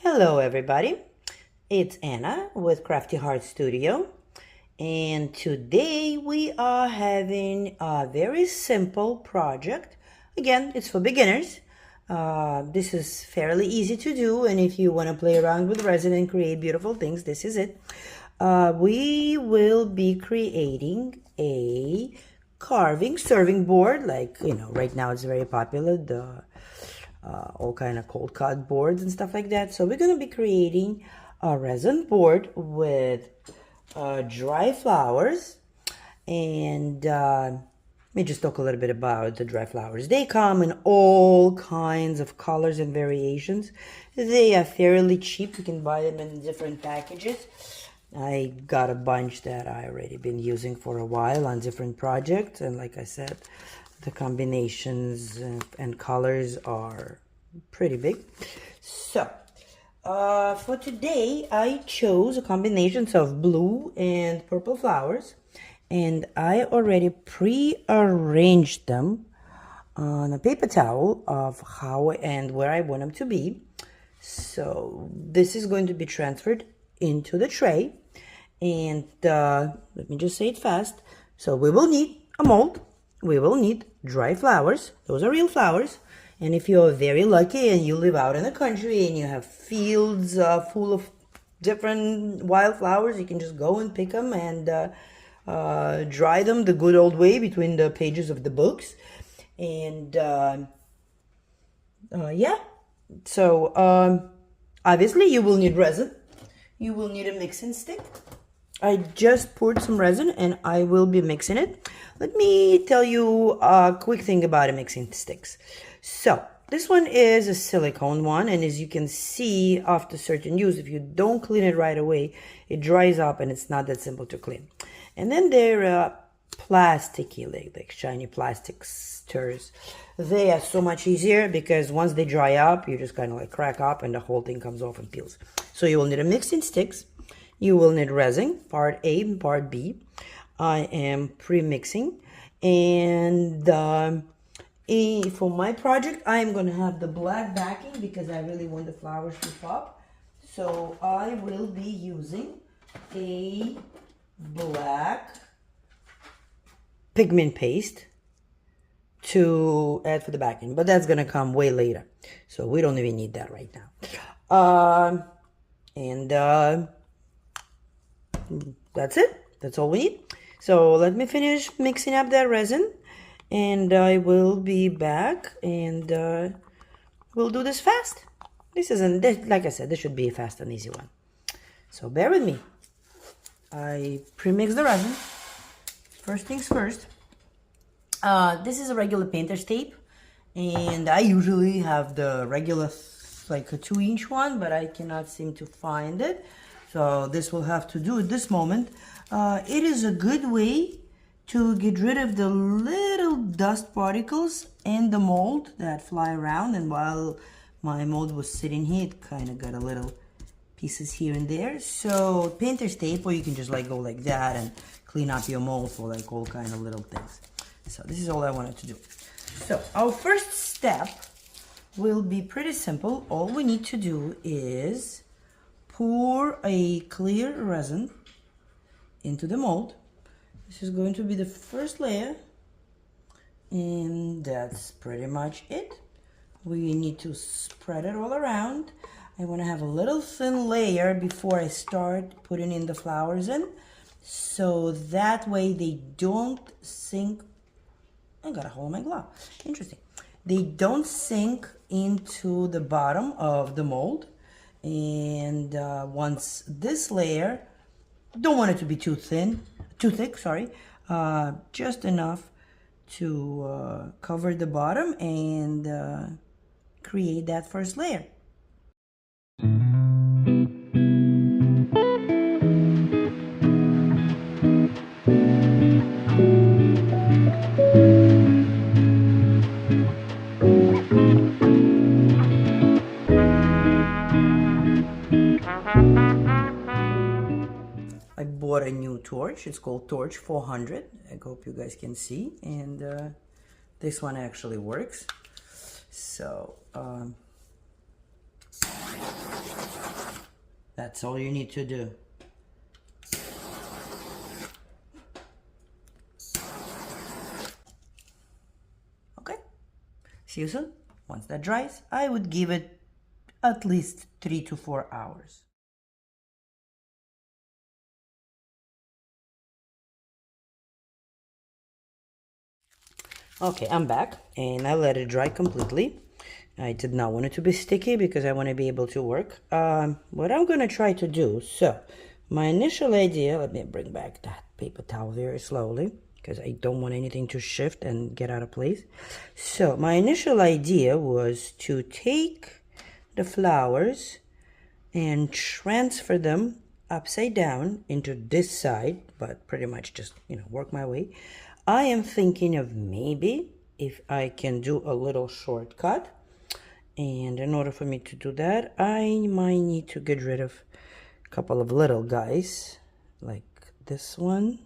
Hello everybody, it's Anna with Crafty Heart Studio, and today we are having a very simple project. Again, it's for beginners. This is fairly easy to do, and if you want to play around with resin and create beautiful things, this is it. We will be creating a carving serving board, like, right now it's very popular, the all kind of cold cut boards and stuff like that. So we're going to be creating a resin board with dry flowers. And let me just talk a little bit about the dry flowers. They come in all kinds of colors and variations. They are fairly cheap. You can buy them in different packages. I got a bunch that I already been using for a while on different projects, and like I said, the combinations and colors are pretty big. So for today I chose a combination of blue and purple flowers, and I already pre-arranged them on a paper towel of how and where I want them to be. So this is going to be transferred into the tray, and let me just say it fast. So we will need a mold. We will need dry flowers. Those are real flowers. And if you're very lucky and you live out in the country and you have fields full of different wildflowers, you can just go and pick them and dry them the good old way between the pages of the books. And yeah, so obviously you will need resin. You will need a mixing stick. I just poured some resin and I will be mixing it. Let me tell you a quick thing about mixing sticks. So this one is a silicone one, and as you can see, after certain use, if you don't clean it right away, it dries up and it's not that simple to clean. And then there are plasticky, like shiny plastic stirrers. They are so much easier because once they dry up, you just kind of like crack up and the whole thing comes off and peels. So you will need a mixing sticks. You will need resin, part A and part B. I am pre-mixing, and for my project, I am going to have the black backing because I really want the flowers to pop. So I will be using a black pigment paste to add for the backing, but that's going to come way later. So we don't even need that right now. That's it. That's all we need. So let me finish mixing up that resin, and I will be back, and we'll do this fast. This isn't, like I said, this should be a fast and easy one. So bear with me. I pre-mix the resin. First things first. This is a regular painter's tape, and I usually have the regular, like a 2-inch one, but I cannot seem to find it. So this will have to do at this moment. It is a good way to get rid of the little dust particles in the mold that fly around. And while my mold was sitting here, it kind of got a little pieces here and there. So painter's tape, or you can just like go like that and clean up your mold for like all kind of little things. So this is all I wanted to do. So our first step will be pretty simple. All we need to do is pour a clear resin into the mold. This is going to be the first layer, and that's pretty much it. We need to spread it all around. I want to have a little thin layer before I start putting in the flowers in, so that way they don't sink. I got a hole in my glove. Interesting. They don't sink into the bottom of the mold. And once this layer, don't want it to be too thick, sorry, just enough to cover the bottom and create that first layer. I bought a new torch. It's called Torch 400. I hope you guys can see. And this one actually works. So That's all you need to do. Okay, see you soon. Once that dries, I would give it at least 3 to 4 hours. Okay, I'm back and I let it dry completely. I did not want it to be sticky because I want to be able to work. What I'm going to try to do, so my initial idea, let me bring back that paper towel very slowly because I don't want anything to shift and get out of place. So my initial idea was to take the flowers and transfer them upside down into this side, but pretty much just, work my way. I am thinking of maybe if I can do a little shortcut. And in order for me to do that, I might need to get rid of a couple of little guys, like this one,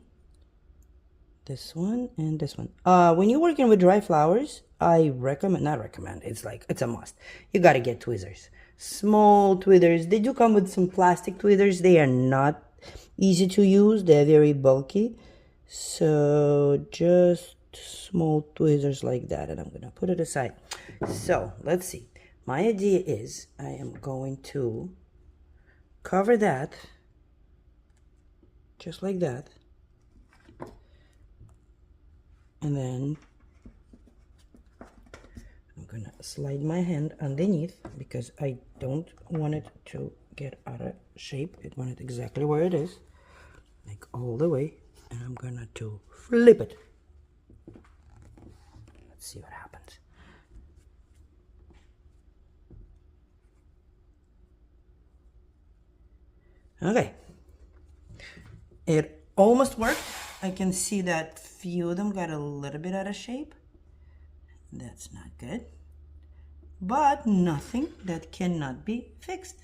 and this one. When you're working with dry flowers, I not recommend, it's a must. You gotta get tweezers. Small tweezers. They do come with some plastic tweezers. They are not easy to use. They're very bulky. So just small tweezers like that, and I'm gonna put it aside. So let's see. My idea is I am going to cover that just like that, and then I'm gonna slide my hand underneath because I don't want it to get out of shape. I want it exactly where it is, like all the way, and I'm gonna to flip it. Let's see what happens. Okay, it almost worked. I can see that few of them got a little bit out of shape. That's not good, but nothing that cannot be fixed.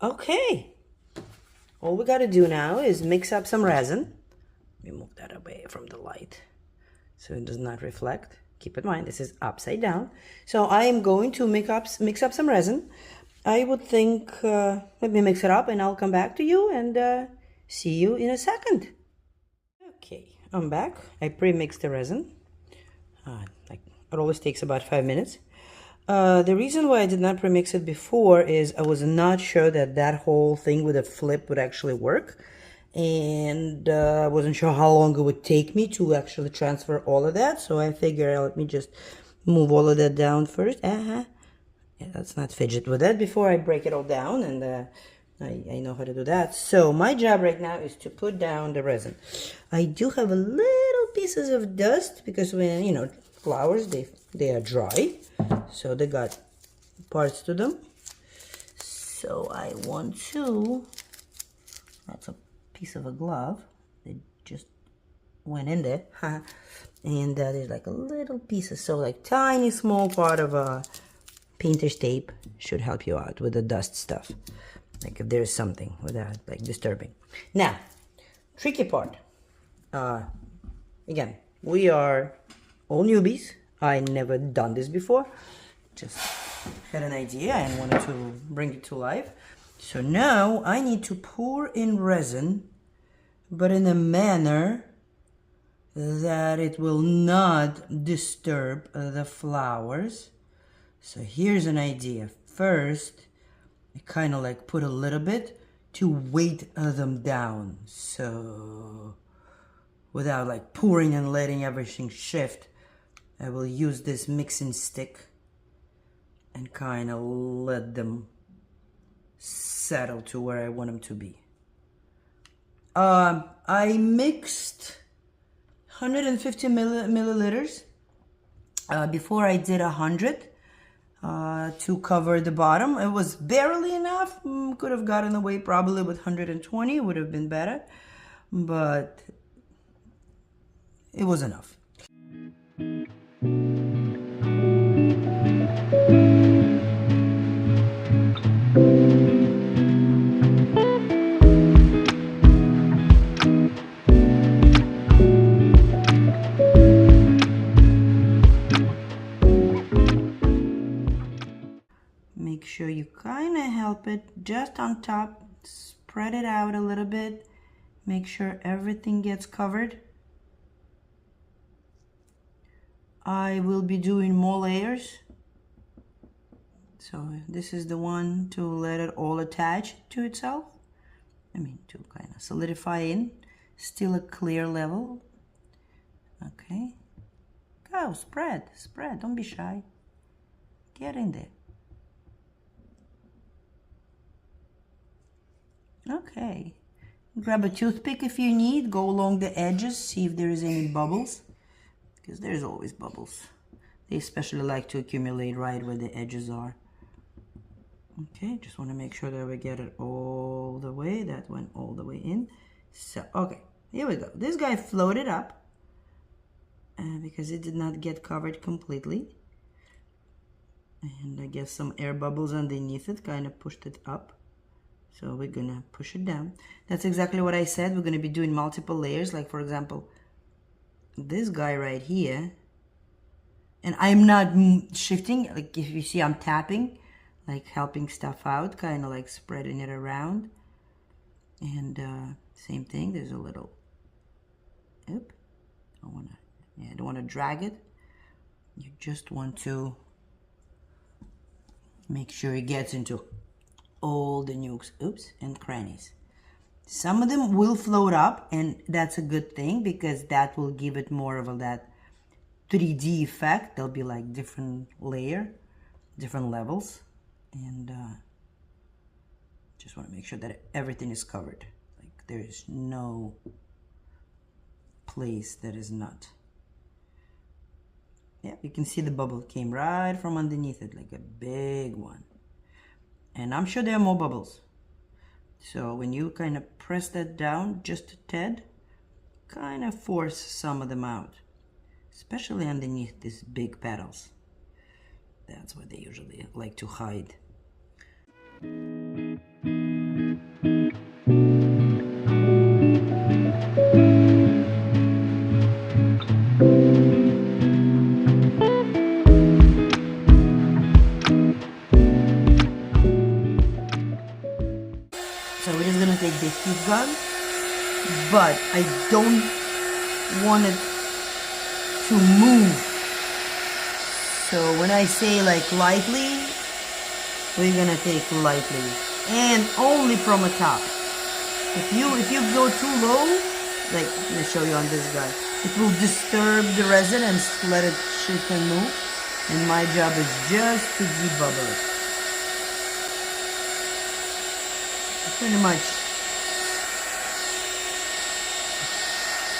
Okay, all we got to do now is mix up some resin. Let me move that away from the light so it does not reflect. Keep in mind, this is upside down. So I am going to mix up some resin. I would think, let me mix it up and I'll come back to you and see you in a second. Okay, I'm back. I pre-mixed the resin. It always takes about 5 minutes. The reason why I did not premix it before is I was not sure that whole thing with a flip would actually work, and I wasn't sure how long it would take me to actually transfer all of that, so I figured let me just move all of that down first. Yeah, let's not fidget with that before I break it all down, and I know how to do that. So my job right now is to put down the resin. I do have a little pieces of dust because when, flowers, they are dry. So they got parts to them. So I want to, that's a piece of a glove. It just went in there. And there's like a little piece, so like tiny small part of a painter's tape should help you out with the dust stuff. Like if there's something with that, like disturbing. Now, tricky part. Again, we are all newbies. I never done this before. Just had an idea and wanted to bring it to life. So now I need to pour in resin, but in a manner that it will not disturb the flowers. So here's an idea. First, I kind of like put a little bit to weight them down. So without like pouring and letting everything shift, I will use this mixing stick and kind of let them settle to where I want them to be. I mixed 150 milliliters before I did 100 to cover the bottom. It was barely enough. Could have gotten away probably with 120, would have been better, but it was enough. Make sure you kind of help it just on top, spread it out a little bit, make sure everything gets covered. I will be doing more layers. So this is the one to let it all attach to itself. I mean, to kind of solidify in, still a clear level. Okay, go, spread, don't be shy. Get in there. Okay, grab a toothpick if you need, go along the edges, see if there is any bubbles, because there's always bubbles. They especially like to accumulate right where the edges are. Okay, just want to make sure that we get it all the way. That went all the way in. So, okay, here we go. This guy floated up because it did not get covered completely. And I guess some air bubbles underneath it kind of pushed it up. So we're gonna push it down. That's exactly what I said. We're gonna be doing multiple layers. Like for example, this guy right here. And I'm not shifting. Like if you see, I'm tapping, like helping stuff out, kind of like spreading it around. And same thing. There's a little. Oop. I don't wanna drag it. You just want to make sure it gets into all the nooks, and crannies. Some of them will float up, and that's a good thing because that will give it more of that 3D effect. They'll be like different different levels, and just want to make sure that everything is covered. Like there is no place that is not. Yeah, you can see the bubble came right from underneath it, like a big one. And I'm sure there are more bubbles. So when you kind of press that down just a tad, kind of force some of them out, especially underneath these big petals. That's what they usually like to hide. So we're just gonna take the heat gun, but I don't want it to move. So when I say like lightly, we're gonna take lightly and only from the top. If you go too low, like let me show you on this guy, it will disturb the resin and let it shift and move. And my job is just to debubble it. Pretty much.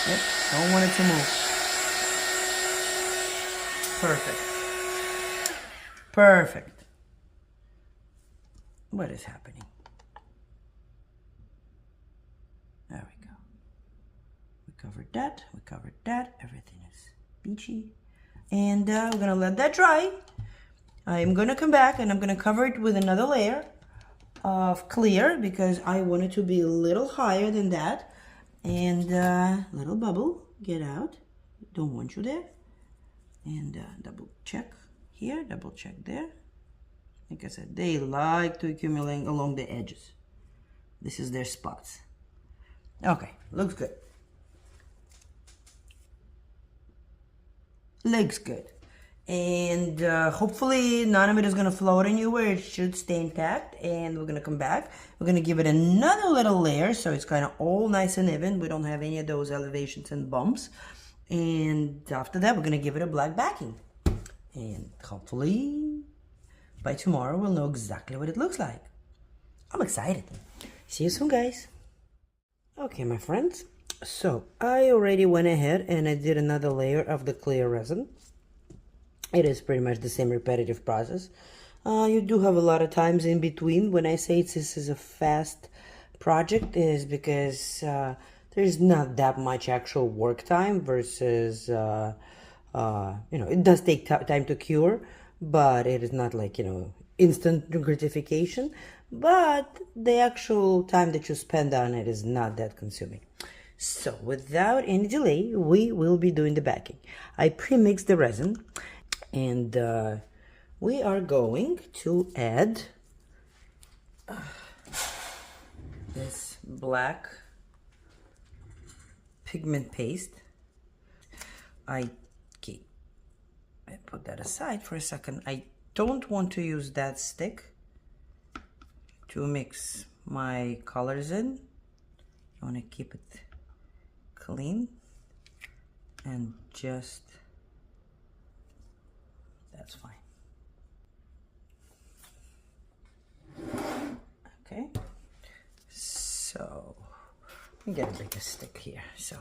Yep, don't want it to move. Perfect. Perfect. What is happening? There we go. We covered that. Everything is peachy. And we're gonna let that dry. I'm gonna come back and I'm gonna cover it with another layer of clear because I want it to be a little higher than that. And little bubble, get out. Don't want you there. And double check here, double check there. Like I said, they like to accumulate along the edges. This is their spots. Okay, looks good. Looks good. And hopefully none of it is going to float anywhere. It should stay intact. And we're going to come back. We're going to give it another little layer so it's kind of all nice and even. We don't have any of those elevations and bumps. And after that, we're going to give it a black backing. And hopefully by tomorrow we'll know exactly what it looks like. I'm excited. See you soon, guys. Okay, my friends. So I already went ahead and I did another layer of the clear resin. It is pretty much the same repetitive process. You do have a lot of times in between. When I say this is a fast project, is because there's not that much actual work time versus, it does take time to cure, but it is not like, instant gratification. But the actual time that you spend on it is not that consuming. So without any delay, we will be doing the backing. I pre-mixed the resin, and we are going to add this black pigment paste. I put that aside for a second. I don't want to use that stick to mix my colors in. I want to keep it clean and just, that's fine. Okay, so we get a bigger stick here, so,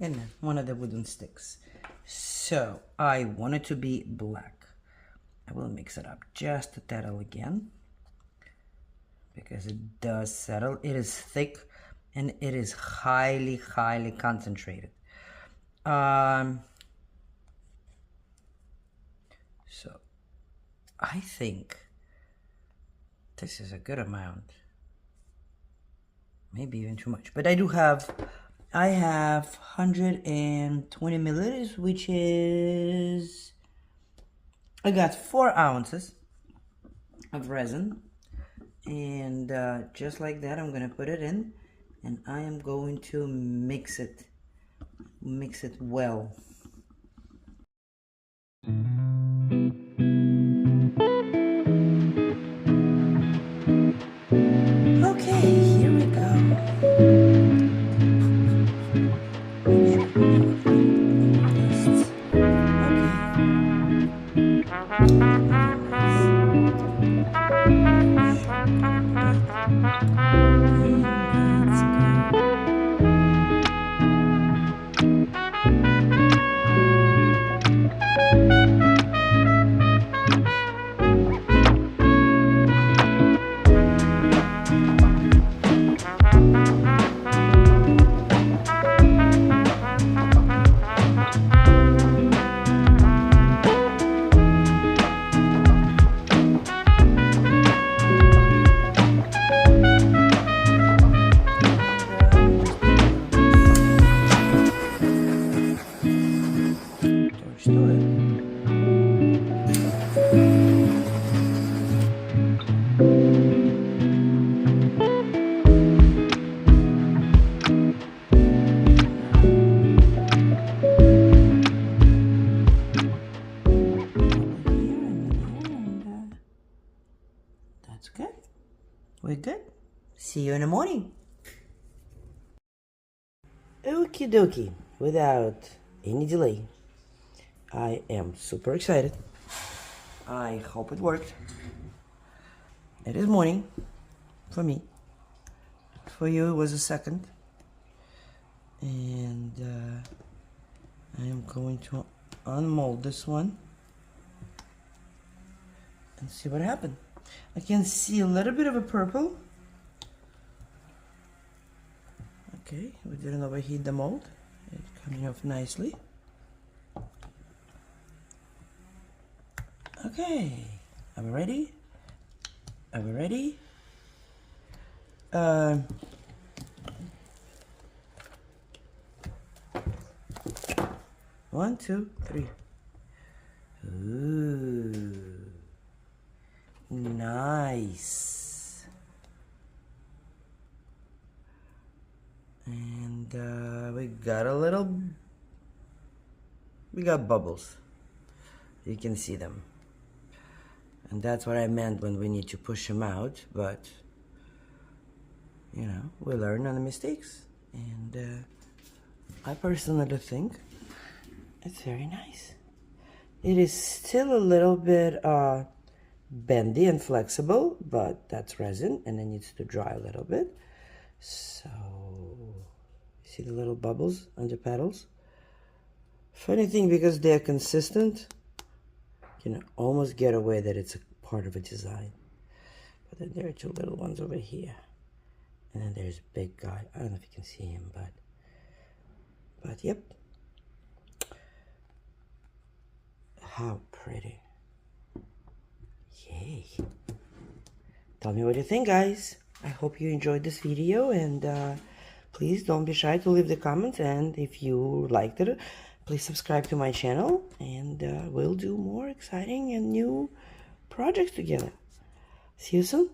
and then one of the wooden sticks. So I want it to be black. I will mix it up just a little again because it does settle. It is thick and it is highly concentrated. So I think this is a good amount, maybe even too much, but I have 120 milliliters, which is, I got 4 ounces of resin, and just like that, I'm gonna put it in, and I am going to mix it well. Okay, here we go. That's good. We're good. See you in the morning. Okie dokie. Without any delay, I am super excited. I hope it worked. It is morning for me. For you, it was a second. And I am going to unmold this one and see what happened. I can see a little bit of a purple. Okay, we didn't overheat the mold. It's coming off nicely. Okay, are we ready? Are we ready? 1, 2, 3. Ooh, nice. And we got bubbles. You can see them. And that's what I meant when we need to push them out, but we learn on the mistakes. And I personally think it's very nice. It is still a little bit bendy and flexible, but that's resin and it needs to dry a little bit. So, see the little bubbles on the petals? Funny thing, because they're consistent, you can almost get away that it's a part of a design. But then there are two little ones over here. And then there's a big guy. I don't know if you can see him, but yep. How pretty. Yay. Tell me what you think, guys. I hope you enjoyed this video, and please don't be shy to leave the comments, and if you liked it, please subscribe to my channel, and we'll do more exciting and new projects together. See you soon.